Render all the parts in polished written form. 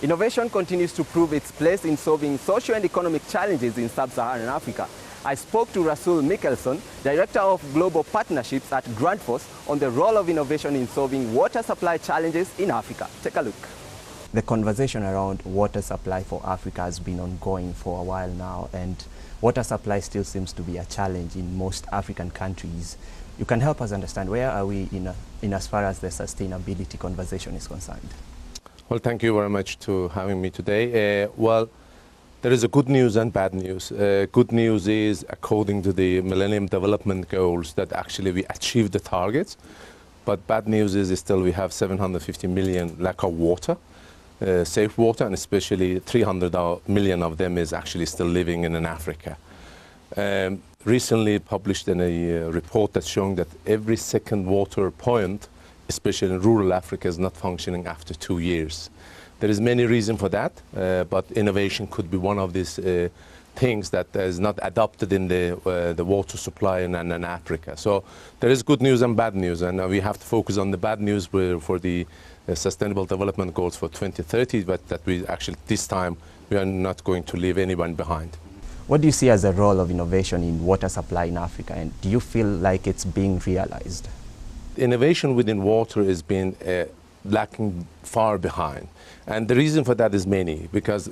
Innovation continues to prove its place in solving social and economic challenges in sub-Saharan Africa. I spoke to Rasul Mikkelson, Director of Global Partnerships at Grundfos, on the role of innovation in solving water supply challenges in Africa. Take a look. The conversation around water supply for Africa has been ongoing for a while now, and water supply still seems to be a challenge in most African countries. You can help us understand, where are we in as far as the sustainability conversation is concerned? Well, thank you very much for having me today. There is a good news and bad news. Good news is, according to the Millennium Development Goals, that actually we achieved the targets. But bad news is still we have 750 million lack of water, safe water, and especially 300 million of them is actually still living in Africa. Recently published in a report that's showing that every second water point, especially in rural Africa, is not functioning after 2 years. There is many reasons for that, but innovation could be one of these things that is not adopted in the water supply in Africa. So there is good news and bad news, and we have to focus on the bad news for the Sustainable Development Goals for 2030, but that we actually, this time, we are not going to leave anyone behind. What do you see as the role of innovation in water supply in Africa, and do you feel like it's being realized? Innovation within water is being lacking far behind. And the reason for that is many, because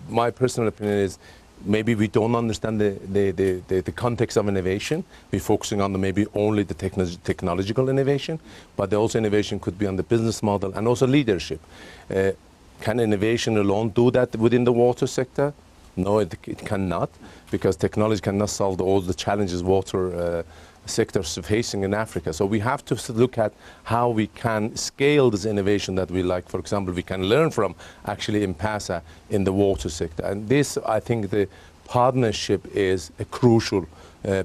my personal opinion is maybe we don't understand the context of innovation. We're focusing on maybe only the technological innovation, but also innovation could be on the business model and also leadership. Can innovation alone do that within the water sector? No, it cannot, because technology cannot solve all the challenges water sectors facing in Africa. So we have to look at how we can scale this innovation that we like. For example, we can learn from actually M-Pesa in the water sector. And this, I think the partnership is crucial,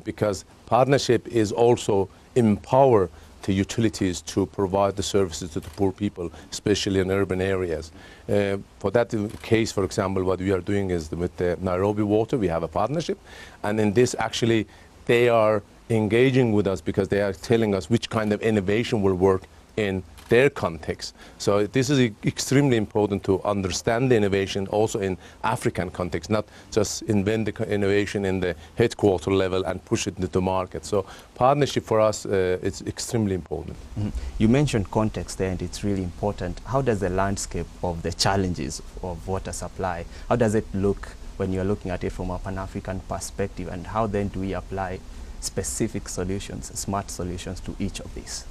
because partnership is also empower the utilities to provide the services to the poor people, especially in urban areas. For that case, for example, what we are doing is with the Nairobi Water, we have a partnership. And in this, actually, they are engaging with us because they are telling us which kind of innovation will work in their context. So this is extremely important to understand the innovation also in African context, not just invent the innovation in the headquarter level and push it into the market. So partnership for us is extremely important. Mm-hmm. You mentioned context there, and it's really important. How does the landscape of the challenges of water supply, how does it look when you're looking at it from a Pan-African perspective, and how then do we apply specific solutions, smart solutions to each of these?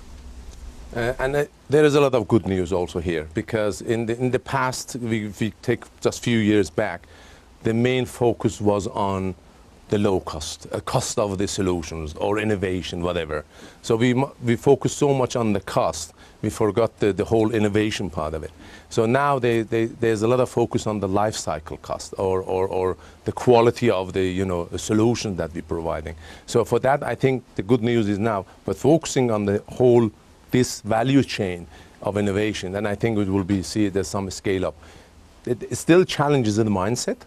There is a lot of good news also here, because in the past, if we take just a few years back, the main focus was on the low cost of the solutions or innovation, whatever. So we focused so much on the cost, we forgot the whole innovation part of it. So now there's a lot of focus on the life cycle cost or the quality of the solution that we're providing. So for that, I think the good news is now, but focusing on the whole this value chain of innovation, and I think it will see there's some scale up. It still challenges in the mindset.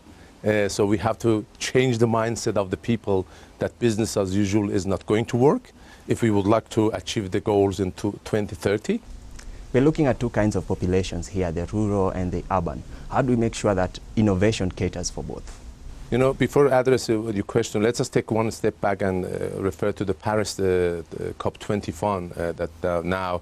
So we have to change the mindset of the people that business as usual is not going to work if we would like to achieve the goals in 2030. We're looking at two kinds of populations here, the rural and the urban. How do we make sure that innovation caters for both? Before addressing your question, let's just take one step back and refer to the Paris COP21 that now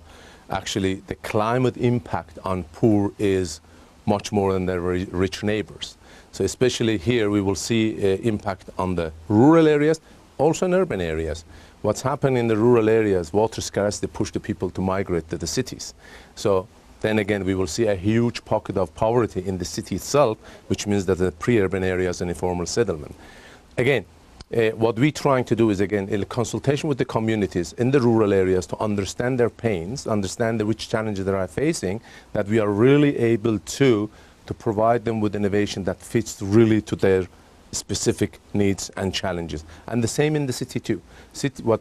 actually the climate impact on poor is much more than their rich neighbors. So especially here we will see impact on the rural areas, also in urban areas. What's happened in the rural areas, water scarcity pushed the people to migrate to the cities. So then again, we will see a huge pocket of poverty in the city itself, which means that the pre-urban areas and informal settlement. Again, what we're trying to do is, again, in consultation with the communities in the rural areas to understand their pains, understand which challenges they are facing, that we are really able to provide them with innovation that fits really to their specific needs and challenges. And the same in the city too.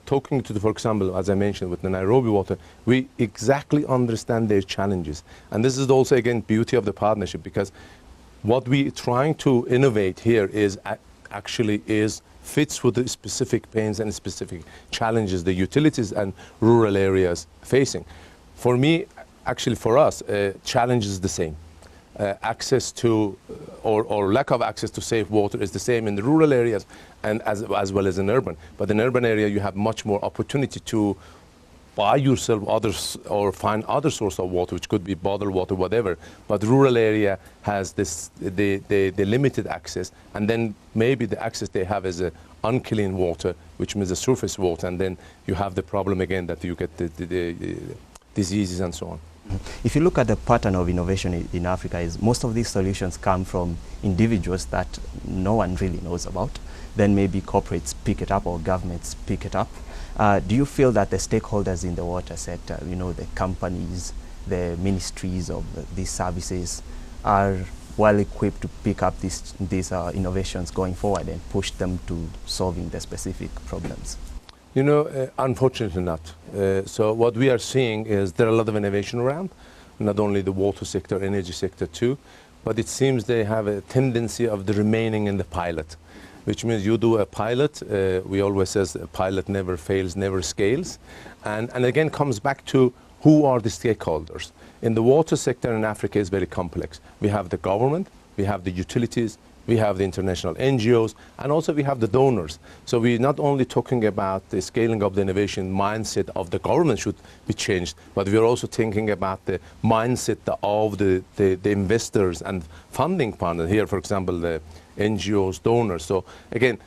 Talking to, for example, as I mentioned with the Nairobi Water, we exactly understand their challenges. And this is also, again, beauty of the partnership, because what we're trying to innovate here is actually fits with the specific pains and specific challenges the utilities and rural areas facing. For me, actually for us, challenge is the same. access to or lack of access to safe water is the same in the rural areas and as well as in urban. But in urban area, you have much more opportunity to buy yourself others or find other source of water, which could be bottled water, whatever. But rural area has this the limited access, and then maybe the access they have is a unclean water, which means the surface water, and then you have the problem again that you get the diseases and so on. If you look at the pattern of innovation in Africa, is most of these solutions come from individuals that no one really knows about. Then maybe corporates pick it up or governments pick it up. Do you feel that the stakeholders in the water sector, you know, the companies, the ministries of these services, are well equipped to pick up these innovations going forward and push them to solving the specific problems? You know, unfortunately not. So what we are seeing is there are a lot of innovation around, not only the water sector, energy sector too, but it seems they have a tendency of the remaining in the pilot, which means you do a pilot. We always says a pilot never fails, never scales. And again, comes back to who are the stakeholders. In the water sector in Africa is very complex. We have the government, we have the utilities, we have the international NGOs, and also we have the donors. So we're not only talking about the scaling up the innovation mindset of the government should be changed, but we're also thinking about the mindset of the investors and funding partners. Here, for example, the NGOs, donors. So again,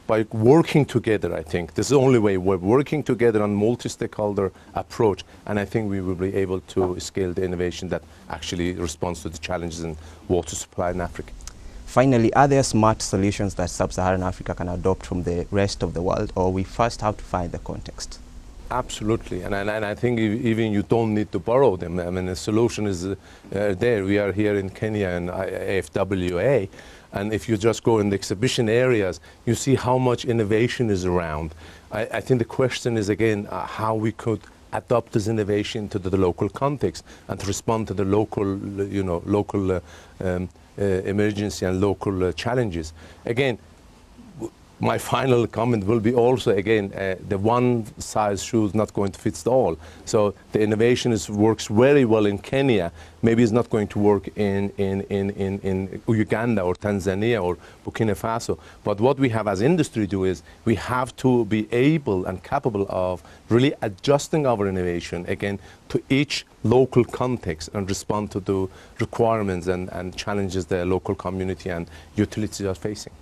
by working together, I think this is the only way. We're working together on multi-stakeholder approach, and I think we will be able to scale the innovation that actually responds to the challenges in water supply in Africa. Finally, are there smart solutions that sub-Saharan Africa can adopt from the rest of the world, or we first have to find the context? Absolutely, and I think even you don't need to borrow them. I mean, the solution is there. We are here in Kenya and AfWA, and if you just go in the exhibition areas, you see how much innovation is around. I think the question is again how we could adopt this innovation to the local context and to respond to the local, local emergency and local challenges. Again, my final comment will be also, again, the one size shoe is not going to fit all. So the innovation works very well in Kenya. Maybe it's not going to work in Uganda or Tanzania or Burkina Faso. But what we have as industry do is we have to be able and capable of really adjusting our innovation, again, to each local context and respond to the requirements and challenges the local community and utilities are facing.